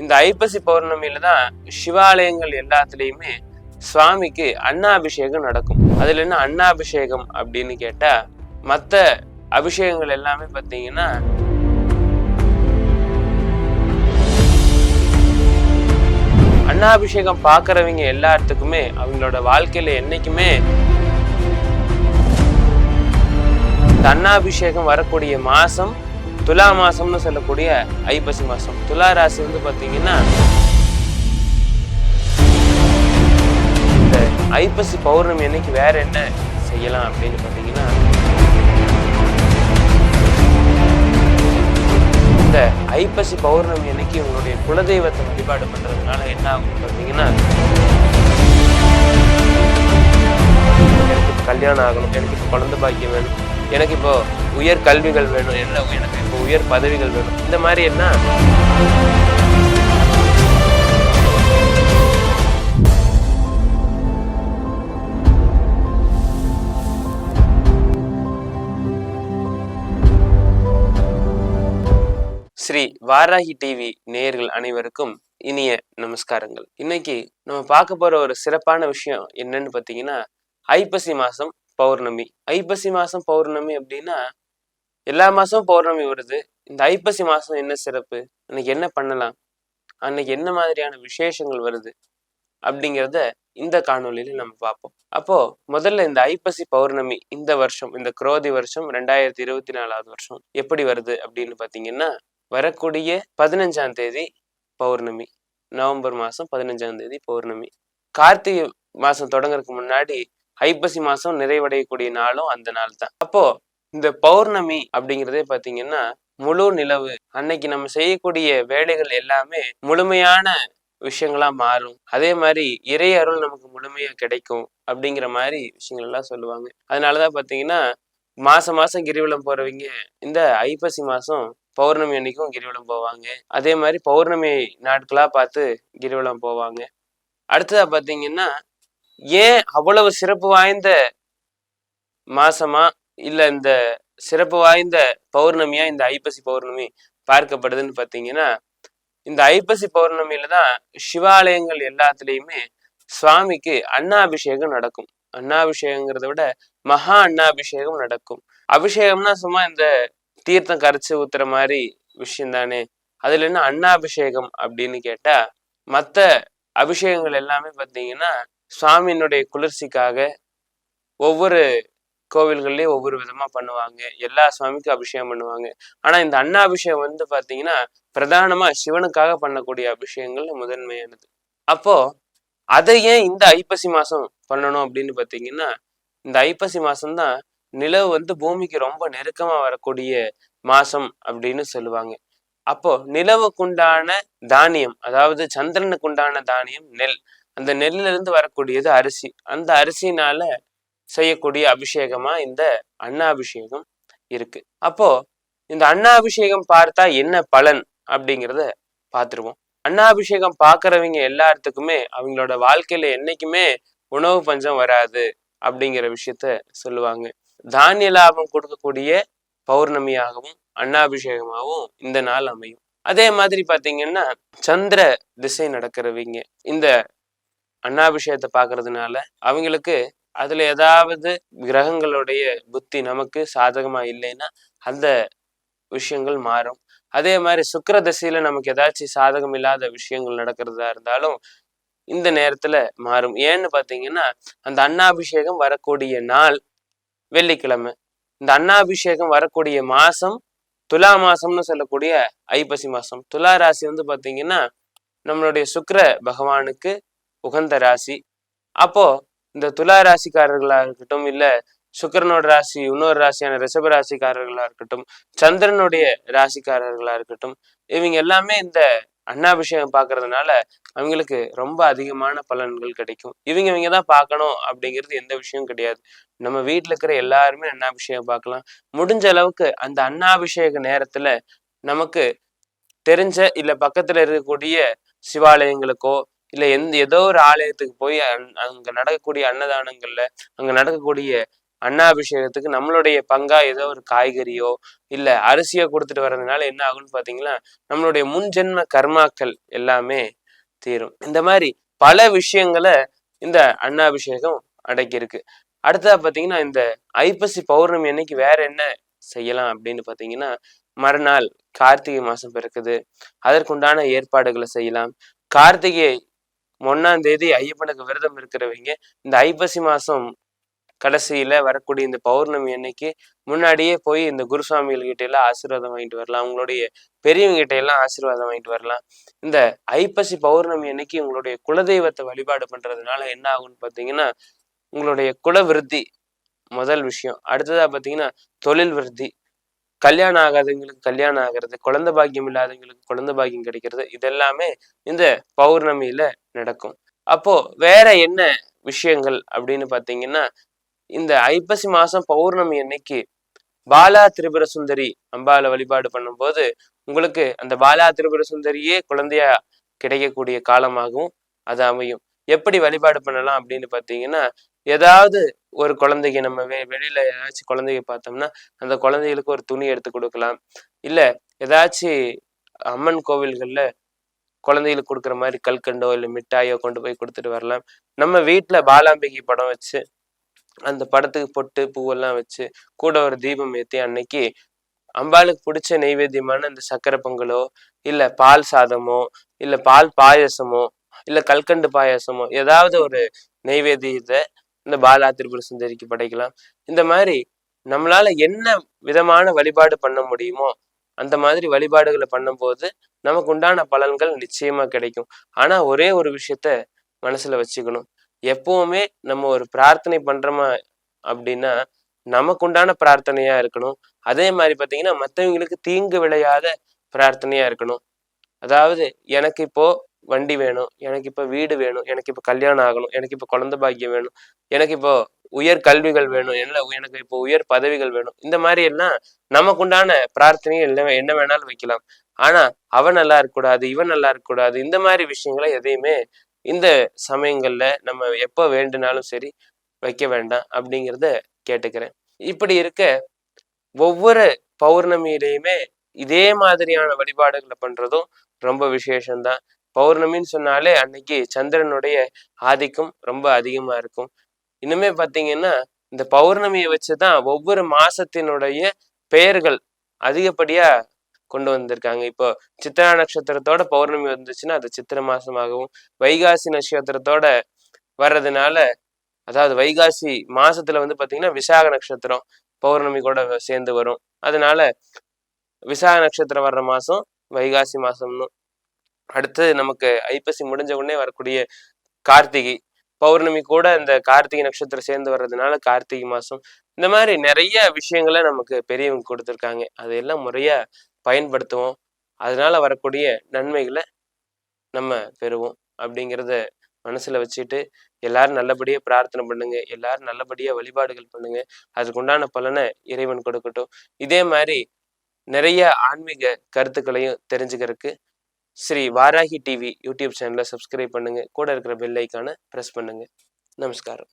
இந்த ஐப்பசி பௌர்ணமியில தான் சிவாலயங்கள் எல்லாத்துலேயுமே சுவாமிக்கு அன்னாபிஷேகம் நடக்கும். அதுல என்ன அன்னாபிஷேகம் அப்படின்னு கேட்டா, மற்ற அபிஷேகங்கள் எல்லாமே பார்த்தீங்கன்னா அன்னாபிஷேகம் பார்க்கறவங்க எல்லாத்துக்குமே அவங்களோட வாழ்க்கையில என்னைக்குமே இந்த அன்னாபிஷேகம் வரக்கூடிய மாசம் துலா மாசம்னு சொல்லக்கூடிய ஐப்பசி மாசம். துலா ராசி வந்து பாத்தீங்கன்னா இந்த ஐப்பசி பௌர்ணமி அன்னைக்கு வேற என்ன செய்யலாம் அப்படின்னு பாத்தீங்கன்னா, இந்த ஐப்பசி பௌர்ணமி அன்னைக்கு உங்களுடைய குலதெய்வத்தை வழிபாடு பண்றதுனால என்ன ஆகும் பாத்தீங்கன்னா, எனக்கு கல்யாணம் ஆகணும், எனக்கு இப்போ குழந்தை பாக்கியம் வேணும், எனக்கு இப்போ உயர் கல்விகள் வேணும், எனக்கு இப்போ உயர் பதவிகள் வேணும், இந்த மாதிரி என்ன ஸ்ரீ வாராகி டிவி நேயர்கள் அனைவருக்கும் இனிய நமஸ்காரங்கள். இன்னைக்கு நம்ம பார்க்க போற ஒரு சிறப்பான விஷயம் என்னன்னு பார்த்தீங்கன்னா, ஐப்பசி மாசம் பௌர்ணமி. ஐப்பசி மாசம் பௌர்ணமி அப்படின்னா எல்லா மாசமும் பௌர்ணமி வருது. இந்த ஐப்பசி மாசம் என்ன சிறப்பு, அன்னைக்கு என்ன பண்ணலாம், அன்னைக்கு என்ன மாதிரியான விசேஷங்கள் வருது அப்படிங்கிறத இந்த காணொலியில நம்ம பார்ப்போம். அப்போ முதல்ல இந்த ஐப்பசி பௌர்ணமி இந்த வருஷம், இந்த குரோதி வருஷம் 2024 வருஷம் எப்படி வருது அப்படின்னு பார்த்தீங்கன்னா, வரக்கூடிய 15ஆம் தேதி பௌர்ணமி, நவம்பர் மாசம் 15ஆம் தேதி பௌர்ணமி. கார்த்திகை மாசம் தொடங்குறதுக்கு முன்னாடி ஐப்பசி மாசம் நிறைவடையக்கூடிய நாளும் அந்த நாள் தான். அப்போ இந்த பௌர்ணமி அப்படிங்கிறதே பாத்தீங்கன்னா முழு நிலவு. அன்னைக்கு நம்ம செய்யக்கூடிய வேலைகள் எல்லாமே முழுமையான விஷயங்களா மாறும். அதே மாதிரி இறை அருள் நமக்கு முழுமையா கிடைக்கும் அப்படிங்கிற மாதிரி விஷயங்கள் எல்லாம் சொல்லுவாங்க. அதனாலதான் பாத்தீங்கன்னா மாசம் மாசம் கிரிவலம் போறவங்க இந்த ஐப்பசி மாசம் பௌர்ணமி அன்னைக்கும் கிரிவலம் போவாங்க. அதே மாதிரி பௌர்ணமி நாட்களா பார்த்து கிரிவலம் போவாங்க. அடுத்ததா பாத்தீங்கன்னா, ஏன் அவ்வளவு சிறப்பு வாய்ந்த மாசமா இல்ல இந்த சிறப்பு வாய்ந்த பௌர்ணமியா இந்த ஐப்பசி பௌர்ணமி பார்க்கப்படுதுன்னு பாத்தீங்கன்னா, இந்த ஐப்பசி பௌர்ணமியில தான் சிவாலயங்கள் எல்லாத்துலேயுமே சுவாமிக்கு அன்னாபிஷேகம் நடக்கும். அன்னாபிஷேகங்கிறத விட மகா அன்னாபிஷேகம் நடக்கும். அபிஷேகம்னா சும்மா இந்த தீர்த்தம் கரைச்சு ஊத்துற மாதிரி விஷயம் தானே. அதுல என்ன அன்னாபிஷேகம் அப்படின்னு கேட்டா, மற்ற அபிஷேகங்கள் எல்லாமே பார்த்தீங்கன்னா சுவாமியினுடைய குளிர்ச்சிக்காக ஒவ்வொரு கோவில்கள்லயும் ஒவ்வொரு விதமா பண்ணுவாங்க. எல்லா சுவாமிக்கும் அபிஷேகம் பண்ணுவாங்க. ஆனா இந்த அன்னாபிஷேகம் வந்து பாத்தீங்கன்னா பிரதானமா சிவனுக்காக பண்ணக்கூடிய அபிஷேகங்கள் முதன்மையானது. அப்போ அதை ஏன் இந்த ஐப்பசி மாசம் பண்ணணும் அப்படின்னு பாத்தீங்கன்னா, இந்த ஐப்பசி மாசம்தான் நிலவு வந்து பூமிக்கு ரொம்ப நெருக்கமா வரக்கூடிய மாசம் அப்படின்னு சொல்லுவாங்க. அப்போ நிலவுக்குண்டான தானியம், அதாவது சந்திரனுக்கு உண்டான தானியம் நெல். அந்த நெல்லில இருந்து வரக்கூடியது அரிசி. அந்த அரிசினால செய்யக்கூடிய அபிஷேகமா இந்த அன்னாபிஷேகம் இருக்கு. அப்போ இந்த அன்னாபிஷேகம் பார்த்தா என்ன பலன் அப்படிங்கிறத பார்த்துருவோம். அன்னாபிஷேகம் பார்க்கறவங்க எல்லாத்துக்குமே அவங்களோட வாழ்க்கையில என்னைக்குமே உணவு பஞ்சம் வராது அப்படிங்கிற விஷயத்த சொல்லுவாங்க. தானிய லாபம் கொடுக்கக்கூடிய பௌர்ணமியாகவும் அன்னாபிஷேகமாகவும் இந்த நாள் அமையும். அதே மாதிரி பாத்தீங்கன்னா சந்திர திசை நடக்கிறவங்க இந்த அன்னாபிஷேகத்தை பாக்குறதுனால அவங்களுக்கு அதுல ஏதாவது கிரகங்களுடைய புத்தி நமக்கு சாதகமா இல்லைன்னா அந்த விஷயங்கள் மாறும். அதே மாதிரி சுக்கிர திசையில நமக்கு ஏதாச்சும் சாதகம் இல்லாத விஷயங்கள் நடக்கிறதா இருந்தாலும் இந்த நேரத்துல மாறும். ஏன்னு பாத்தீங்கன்னா அந்த அன்னாபிஷேகம் வரக்கூடிய நாள் வெள்ளிக்கிழமை. இந்த அன்னாபிஷேகம் வரக்கூடிய மாசம் துலா மாசம்னு சொல்லக்கூடிய ஐப்பசி மாசம். துலா ராசி வந்து பாத்தீங்கன்னா நம்மளுடைய சுக்கிர பகவானுக்கு உகந்த ராசி. அப்போ இந்த துலா ராசிக்காரர்களா இருக்கட்டும், இல்ல சுக்கிரனோட ராசி இன்னொரு ராசியான ரிஷப ராசிக்காரர்களா இருக்கட்டும், சந்திரனுடைய ராசிக்காரர்களா இருக்கட்டும், இவங்க எல்லாமே இந்த அன்னாபிஷேகம் பாக்குறதுனால அவங்களுக்கு ரொம்ப அதிகமான பலன்கள் கிடைக்கும். இவங்க தான் பார்க்கணும் அப்படிங்கிறது எந்த விஷயம் கிடையாது. நம்ம வீட்டுல இருக்கிற எல்லாருமே அன்னாபிஷேகம் பார்க்கலாம். முடிஞ்ச அளவுக்கு அந்த அன்னாபிஷேக நேரத்துல நமக்கு தெரிஞ்ச இல்ல பக்கத்துல இருக்கக்கூடிய சிவாலயங்களுக்கோ இல்ல ஏதோ ஒரு ஆலயத்துக்கு போய் அங்க நடக்கக்கூடிய அன்னதானங்கள்ல, அங்க நடக்கக்கூடிய அன்னாபிஷேகத்துக்கு நம்மளுடைய பங்கா ஏதோ ஒரு காய்கறியோ இல்ல அரிசியோ கொடுத்துட்டு வர்றதுனால என்ன ஆகும்னு பாத்தீங்கன்னா நம்மளுடைய முன்ஜென்ம கர்மாக்கள் எல்லாமே தீரும். இந்த மாதிரி பல விஷயங்களை இந்த அன்னாபிஷேகம் அடக்கியிருக்கு. அடுத்ததா பாத்தீங்கன்னா இந்த ஐப்பசி பௌர்ணமி அன்னைக்கு வேற என்ன செய்யலாம் அப்படின்னு பாத்தீங்கன்னா, மறுநாள் கார்த்திகை மாசம் பிறக்குது, அதற்குண்டான ஏற்பாடுகளை செய்யலாம். கார்த்திகை 1ஆம் தேதி ஐயப்பனுக்கு விரதம் இருக்கிறவங்க இந்த ஐப்பசி மாசம் கடைசியில வரக்கூடிய இந்த பௌர்ணமி அன்னைக்கு முன்னாடியே போய் இந்த குருசுவாமிகள் கிட்ட எல்லாம் ஆசீர்வாதம் வாங்கிட்டு வரலாம். உங்களுடைய பெரியவங்க கிட்ட எல்லாம் ஆசீர்வாதம் வாங்கிட்டு வரலாம். இந்த ஐப்பசி பௌர்ணமி அன்னைக்கு உங்களுடைய குலதெய்வத்தை வழிபாடு பண்றதுனால என்ன ஆகும்னு பாத்தீங்கன்னா, உங்களுடைய குல விருத்தி முதல் விஷயம். அடுத்ததா பாத்தீங்கன்னா தொழில் விருத்தி, கல்யாணம் ஆகாதவங்களுக்கு கல்யாணம் ஆகிறது, குழந்தை பாக்கியம் இல்லாதவங்களுக்கு குழந்தை பாக்கியம் கிடைக்கிறது, இதெல்லாமே இந்த பௌர்ணமியில நடக்கும். அப்போ வேற என்ன விஷயங்கள் அப்படின்னு பாத்தீங்கன்னா, இந்த ஐப்பசி மாசம் பௌர்ணமி அன்னைக்கு பாலா திரிபுர சுந்தரி அம்பால வழிபாடு பண்ணும்போது உங்களுக்கு அந்த பாலா திரிபுர சுந்தரியே குழந்தையா கிடைக்கக்கூடிய காலமாகவும் அது அமையும். எப்படி வழிபாடு பண்ணலாம் அப்படின்னு பாத்தீங்கன்னா, ஏதாவது ஒரு குழந்தைக்கு நம்ம வெளியில ஏதாச்சும் குழந்தைய பார்த்தோம்னா அந்த குழந்தைகளுக்கு ஒரு துணி எடுத்து கொடுக்கலாம். இல்ல ஏதாச்சும் அம்மன் கோவில்கள்ல குழந்தைகளுக்கு கொடுக்குற மாதிரி கல்கண்டோ இல்லை மிட்டாயோ கொண்டு போய் கொடுத்துட்டு வரலாம். நம்ம வீட்டுல பாலாம்பிகை படம் வச்சு அந்த படத்துக்கு பொட்டு பூவெல்லாம் வச்சு கூட ஒரு தீபம் ஏற்றி அன்னைக்கு அம்பாளுக்கு பிடிச்ச நெய்வேத்தியமான இந்த சக்கரை பொங்கலோ இல்ல பால் சாதமோ இல்ல பால் பாயசமோ இல்ல கல்கண்டு பாயசமோ ஏதாவது ஒரு நெய்வேத்தியத்தை இந்த பாலா திரிபுர சுந்தரிக்கு படைக்கலாம். இந்த மாதிரி நம்மளால என்ன விதமான வழிபாடு பண்ண முடியுமோ அந்த மாதிரி வழிபாடுகளை பண்ணும்போது நமக்கு உண்டான பலன்கள் நிச்சயமா கிடைக்கும். ஆனா ஒரே ஒரு விஷயத்த மனசுல வச்சுக்கணும். எப்பவுமே நம்ம ஒரு பிரார்த்தனை பண்றோமா அப்படின்னா நமக்கு உண்டான பிரார்த்தனையா இருக்கணும். அதே மாதிரி பாத்தீங்கன்னா மற்றவங்களுக்கு தீங்கு விளையாத பிரார்த்தனையா இருக்கணும். அதாவது எனக்கு இப்போ வண்டி வேணும், எனக்கு இப்போ வீடு வேணும், எனக்கு இப்போ கல்யாணம் ஆகணும், எனக்கு இப்போ குழந்தை பாக்கியம் வேணும், எனக்கு இப்போ உயர் கல்விகள் வேணும், எனக்கு இப்போ உயர் பதவிகள் வேணும், இந்த மாதிரி எல்லாம் நமக்குண்டான பிரார்த்தனையை என்ன வேணாலும் வைக்கலாம். ஆனா அவன் நல்லா இருக்கக்கூடாது, இவன் நல்லா இருக்கக்கூடாது, இந்த மாதிரி விஷயங்களை எதையுமே இந்த சமயங்கள்ல நம்ம எப்போ வேண்டுனாலும் சரி வைக்க வேண்டாம் அப்படிங்கிறத கேட்டுக்கிறேன். இப்படி இருக்க ஒவ்வொரு பௌர்ணமியிலையுமே இதே மாதிரியான வழிபாடுகளை பண்றதும் ரொம்ப விசேஷம்தான். பௌர்ணமின்னு சொன்னாலே அன்னைக்கு சந்திரனுடைய ஆதிக்கம் ரொம்ப அதிகமா இருக்கும். இன்னுமே பாத்தீங்கன்னா இந்த பௌர்ணமியை வச்சுதான் ஒவ்வொரு மாசத்தினுடைய பெயர்கள் அதிகப்படியா கொண்டு வந்திருக்காங்க. இப்போ சித்திரா நட்சத்திரத்தோட பௌர்ணமி வந்துச்சுன்னா அது சித்திர மாசமாகவும், வைகாசி நட்சத்திரத்தோட வர்றதுனால அதாவது வைகாசி மாசத்துல வந்து பாத்தீங்கன்னா விசாக நட்சத்திரம் பௌர்ணமி கூட சேர்ந்து வரும். அதனால விசாக நட்சத்திரம் வர்ற மாசம் வைகாசி மாசம்னு. அடுத்து நமக்கு ஐப்பசி முடிஞ்ச உடனே வரக்கூடிய கார்த்திகை பௌர்ணமி கூட இந்த கார்த்திகை நட்சத்திரம் சேர்ந்து வர்றதுனால கார்த்திகை மாசம். இந்த மாதிரி நிறைய விஷயங்களை நமக்கு பெரியவங்க கொடுத்துருக்காங்க. அதையெல்லாம் முறையா பயன்படுத்துவோம். அதனால வரக்கூடிய நன்மைகளை நம்ம பெறுவோம் அப்படிங்கிறத மனசுல வச்சுட்டு எல்லாரும் நல்லபடியா பிரார்த்தனை பண்ணுங்க, எல்லாரும் நல்லபடியா வழிபாடுகள் பண்ணுங்க. அதுக்குண்டான பலனை இறைவன் கொடுக்கட்டும். இதே மாதிரி நிறைய ஆன்மீக கருத்துக்களையும் தெரிஞ்சுக்கிறதுக்கு ஸ்ரீ வாராகி டிவி யூடியூப் சேனலை சப்ஸ்கிரைப் பண்ணுங்க. கூட இருக்கிற பெல் ஐக்கானை பிரஸ் பண்ணுங்க. நமஸ்காரம்.